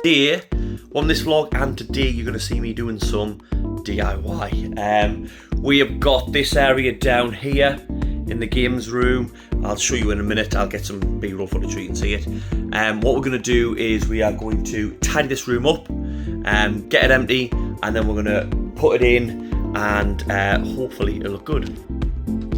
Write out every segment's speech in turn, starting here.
today on this vlog, and today you're going to see me doing some DIY. We have got this area down here in the games room. I'll show you in a minute. I'll get some B-roll footage so you can see it. What we're going to do is we are going to tidy this room up, get it empty, and then we're going to put it in, and hopefully it'll look good.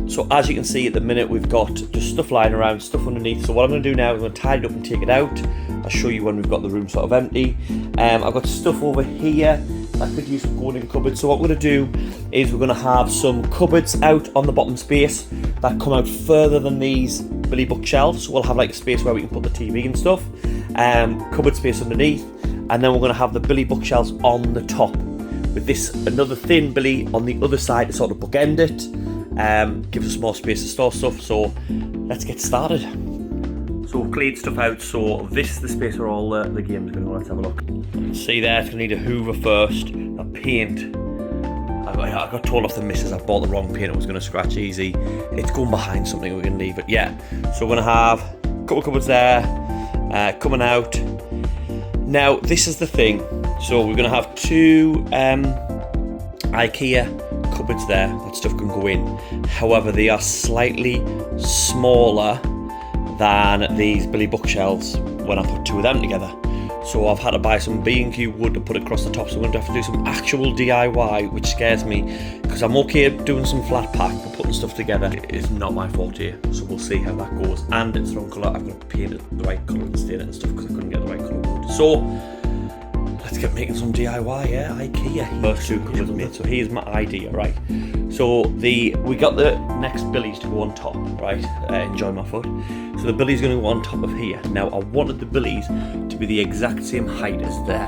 So as you can see at the minute, we've got just stuff lying around, stuff underneath. So what I'm going to do now is I'm going to tidy it up and take it out. I'll show you when we've got the room sort of empty. I've got stuff over here that could use for going in cupboards. So what we're going to do is we're going to have some cupboards out on the bottom space that come out further than these Billy bookshelves. So we'll have like a space where we can put the TV and stuff. Cupboard space underneath, and then we're going to have the Billy bookshelves on the top, with this another thin Billy on the other side to sort of bookend it. Gives us more space to store stuff. So let's get started. So we've cleared stuff out. So this is the space where all the games are going to go. Let's have a look. See there, it's going to need a hoover first. A paint. I got told off the missus I bought the wrong paint. It was going to scratch easy. It's going behind something. We're going to leave it. Yeah. So we're going to have a couple of cupboards there coming out. Now this is the thing. So we're going to have two IKEA cupboards there that stuff can go in. However, they are slightly smaller than these Billy bookshelves when I put two of them together. So I've had to buy some B&Q wood to put across the top. So I'm going to have to do some actual DIY, which scares me because I'm okay at doing some flat pack, but putting stuff together is not my forte. So we'll see how that goes. And it's the wrong colour. I've got to paint it the right colour and stain it and stuff because I couldn't get the right colour wood. So let's get making some DIY, yeah, IKEA. First two cupboards made. So here's my idea, right? So we got the next Billies to go on top, right? Enjoy my foot. So the Billy's going to go on top of here. Now I wanted the Billies to be the exact same height as there,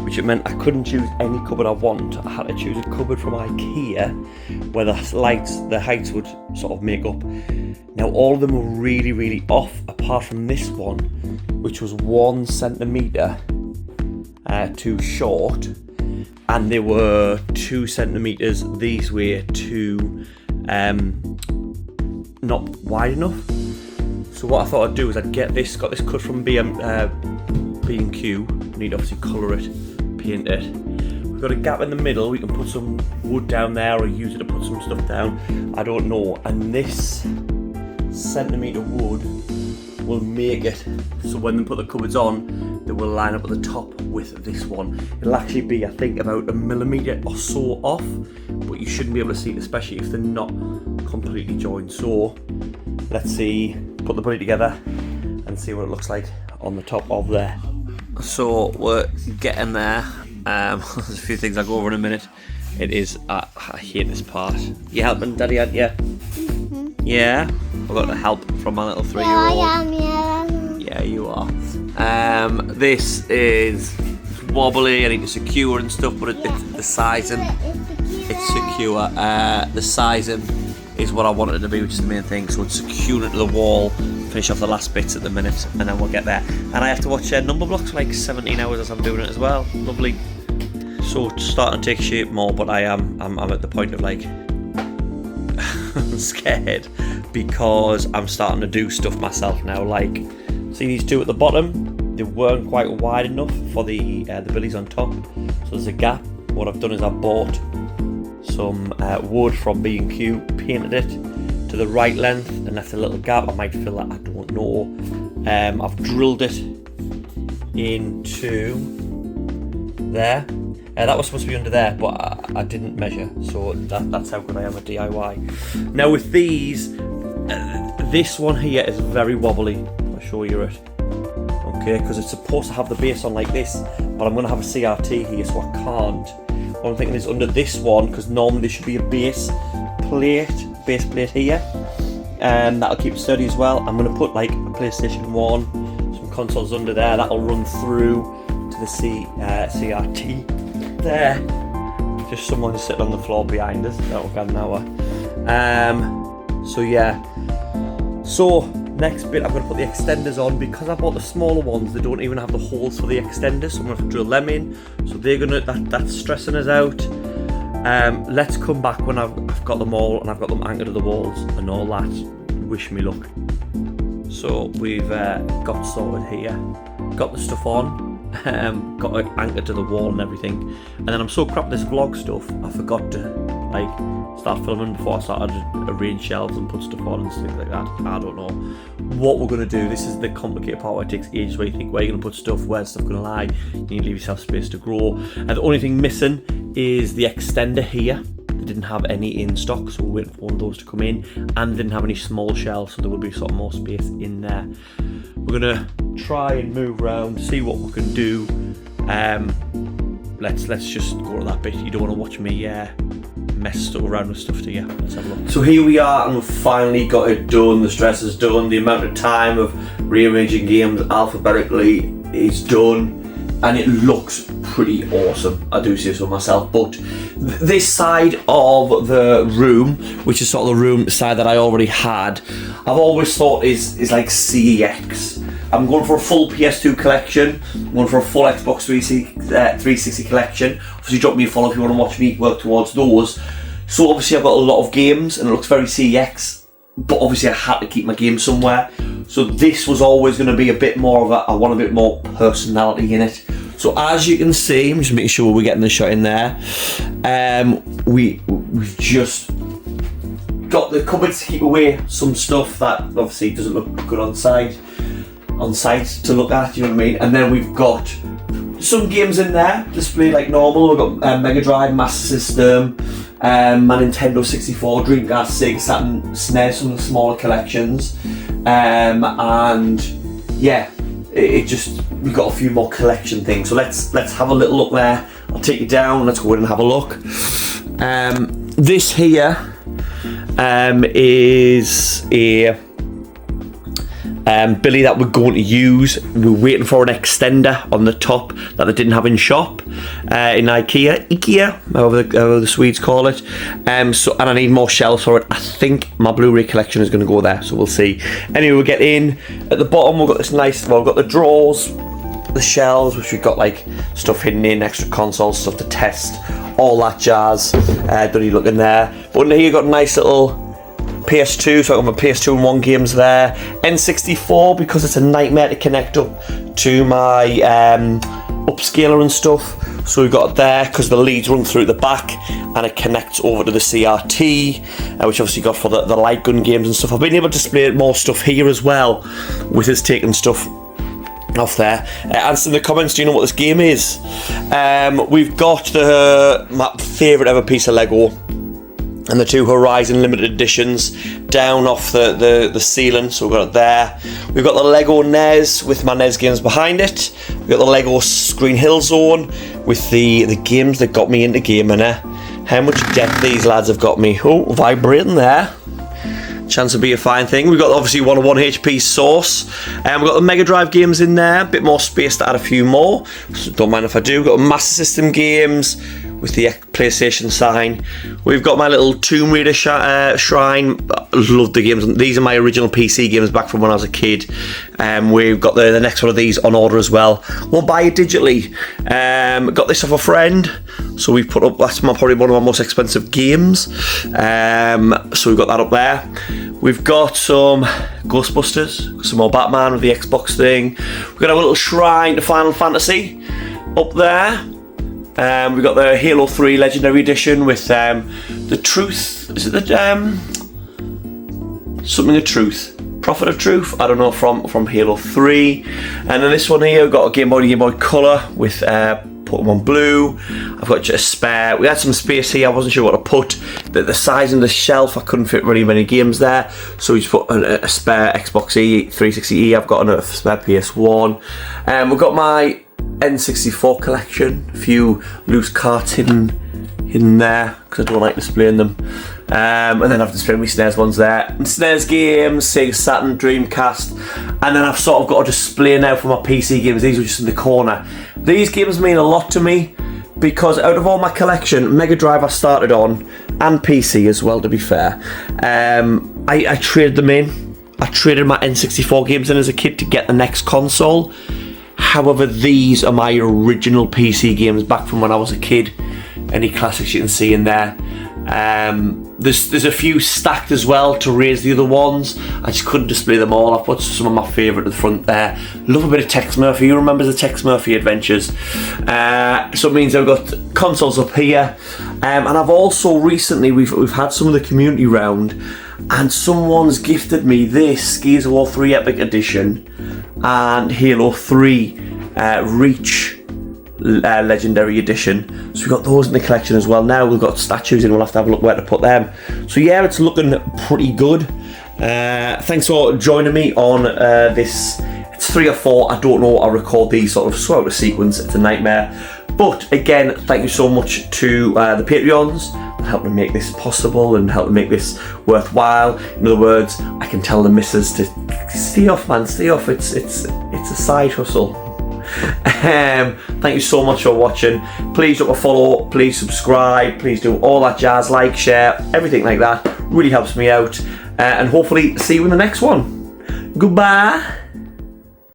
which it meant I couldn't choose any cupboard I want. I had to choose a cupboard from IKEA where the heights would sort of make up. Now all of them were really, really off, apart from this one, which was 1 centimetre too short, and they were 2 centimeters these way too not wide enough. So what I thought I'd do is I'd got this cut from B&Q. Need to obviously colour it, paint it. We've got a gap in the middle. We can put some wood down there or use it to put some stuff down. I don't know. And this centimetre wood will make it so when they put the cupboards on, they will line up at the top with this one. It'll actually be, I think, about 1 millimetre or so off, but you shouldn't be able to see it, especially if they're not completely joined. So let's see, put the body together and see what it looks like on the top of there. So we're getting there. There's a few things I'll go over in a minute. It is, I hate this part. You helping, Daddy, aren't you? Mm-hmm. Yeah? I've got the help from my little 3-year-old. Yeah, I am, yeah. Yeah, you are. This is wobbly. I need to secure and stuff, but it's the sizing. It's secure. The sizing is what I wanted it to be, which is the main thing. So it's secured to the wall. Finish off the last bits at the minute, and then we'll get there. And I have to watch number blocks for like 17 hours as I'm doing it as well. Lovely. So it's starting to take shape more, but I'm at the point of like scared because I'm starting to do stuff myself now. Like, see these two at the bottom? They weren't quite wide enough for the Billies on top, so there's a gap. What I've done is I've bought some wood from B&Q, painted it to the right length, and left a little gap. I might fill that, I don't know. I've drilled it into there. That was supposed to be under there, but I didn't measure, so that's how good I am at DIY. Now with these, this one here is very wobbly. I'll show you it. Okay, because it's supposed to have the base on like this, but I'm going to have a CRT here, so I can't. What I'm thinking is under this one, because normally there should be a base plate here, and that'll keep it sturdy as well. I'm going to put like a PlayStation 1, some consoles under there. That'll run through to the CRT there. Just someone sitting on the floor behind us. That'll get an hour. So yeah. So next bit, I'm going to put the extenders on. Because I bought the smaller ones, they don't even have the holes for the extenders, so I'm going to have to drill them in. So they're gonna that's stressing us out. Let's come back when I've got them all and I've got them anchored to the walls and all that. Wish me luck. So we've got sorted here. Got the stuff on. got it anchored to the wall and everything. And then I'm so crap at this vlog stuff, I forgot to like start filming before I started to arrange shelves and put stuff on and things like that. I don't know what we're going to do. This is the complicated part where it takes ages, where you think where you're going to put stuff, where's stuff going to lie. You need to leave yourself space to grow. And the only thing missing is the extender here. They didn't have any in stock, so we're waiting for one of those to come in, and didn't have any small shelves, so there will be sort of more space in there. We're gonna try and move around, see what we can do. Let's just go to that bit. You don't want to watch me mess stuff around with stuff, do you? Let's have a look. So here we are, and we've finally got it done. The stress is done. The amount of time of rearranging games alphabetically is done. And it looks pretty awesome, I do say so myself. But this side of the room, which is sort of the room side that I already had, I've always thought is like CEX. I'm going for a full PS2 collection. I'm going for a full Xbox 360 collection. Obviously drop me a follow if you want to watch me work towards those. So obviously I've got a lot of games and it looks very CEX. But obviously I had to keep my game somewhere. So this was always going to be a bit more of I want a bit more personality in it. So as you can see, I'm just making sure we're getting the shot in there. We've just got the cupboards to keep away some stuff that obviously doesn't look good on site to look at, you know what I mean? And then we've got some games in there displayed like normal. We've got Mega Drive, Master System, my Nintendo 64, Dreamcast, Sega Saturn, SNES, some of the smaller collections, and yeah, it just, we've got a few more collection things. So let's have a little look there. I'll take you down. Let's go in and have a look. This here is a Billy that we're going to use. We're waiting for an extender on the top that they didn't have in shop in IKEA, however the Swedes call it. So, and I need more shelves for it. I think my Blu-ray collection is going to go there, so we'll see. Anyway, we'll get in. At the bottom we've got this nice, well, we've got the drawers, the shelves, which we've got like stuff hidden in, extra consoles, stuff to test, all that jazz. Don't need look in there. But under here you've got a nice little PS2, so I've got my PS2 and 1 games there. N64, because it's a nightmare to connect up to my upscaler and stuff. So we've got it there because the leads run through the back and it connects over to the CRT, which obviously got for the light gun games and stuff. I've been able to display more stuff here as well, with us taking stuff off there. Answer in the comments, do you know what this game is? We've got my favourite ever piece of Lego, and the 2 Horizon limited editions down off the ceiling, so we've got it there. We've got the Lego NES with my NES games behind it. We've got the Lego Green Hill Zone with the games that got me into gaming. How much depth these lads have got me. Oh, vibrating there. Chance to be a fine thing. We've got obviously 101 HP Source, and we've got the Mega Drive games in there, a bit more space to add a few more, so don't mind if I do. We've got Master System games with the PlayStation sign. We've got my little Tomb Raider shrine. I love the games. These are my original PC games back from when I was a kid. We've got the next one of these on order as well. We'll buy it digitally. Got this off a friend, so we've put up, that's probably one of my most expensive games. So we've got that up there. We've got some Ghostbusters, some more Batman with the Xbox thing. We've got a little shrine to Final Fantasy up there. We've got the Halo 3 Legendary Edition with the Truth. Is it the something of Truth? Prophet of Truth? I don't know, from Halo 3. And then this one here, we've got a Game Boy Color with Pokemon Blue. I've got just a spare. We had some space here. I wasn't sure what to put. The size of the shelf, I couldn't fit really many games there, so we just put a spare Xbox 360E. I've got a spare PS1. We've got my N64 collection, a few loose cards hidden there because I don't like displaying them, and then I've displayed my SNES ones there, and SNES games, Sega Saturn, Dreamcast, and then I've sort of got a display now for my PC games. These are just in the corner. These games mean a lot to me because out of all my collection, Mega Drive I started on, and PC as well, to be fair, I traded them in. I traded my N64 games in as a kid to get the next console. However, these are my original PC games back from when I was a kid. Any classics you can see in there. There's a few stacked as well to raise the other ones. I just couldn't display them all. I've put some of my favourite at the front there. Love a bit of Tex Murphy. Who remembers the Tex Murphy adventures? So it means I've got consoles up here. And I've also recently, we've had some of the community round, and someone's gifted me this Gears of War 3 Epic Edition and Halo 3 Reach Legendary Edition. So we've got those in the collection as well. Now we've got statues in, we'll have to have a look where to put them. So yeah, it's looking pretty good. Thanks for joining me on this. It's 3 or 4, I don't know. I record these sort of so out of sequence, it's a nightmare. But again, thank you so much to the Patreons that helped me make this possible and helped me make this worthwhile. In other words, I can tell the missus to stay off, man, stay off. It's a side hustle. Thank you so much for watching. Please drop a follow, please subscribe, please do all that jazz, like, share, everything like that. Really helps me out. And hopefully see you in the next one. Goodbye.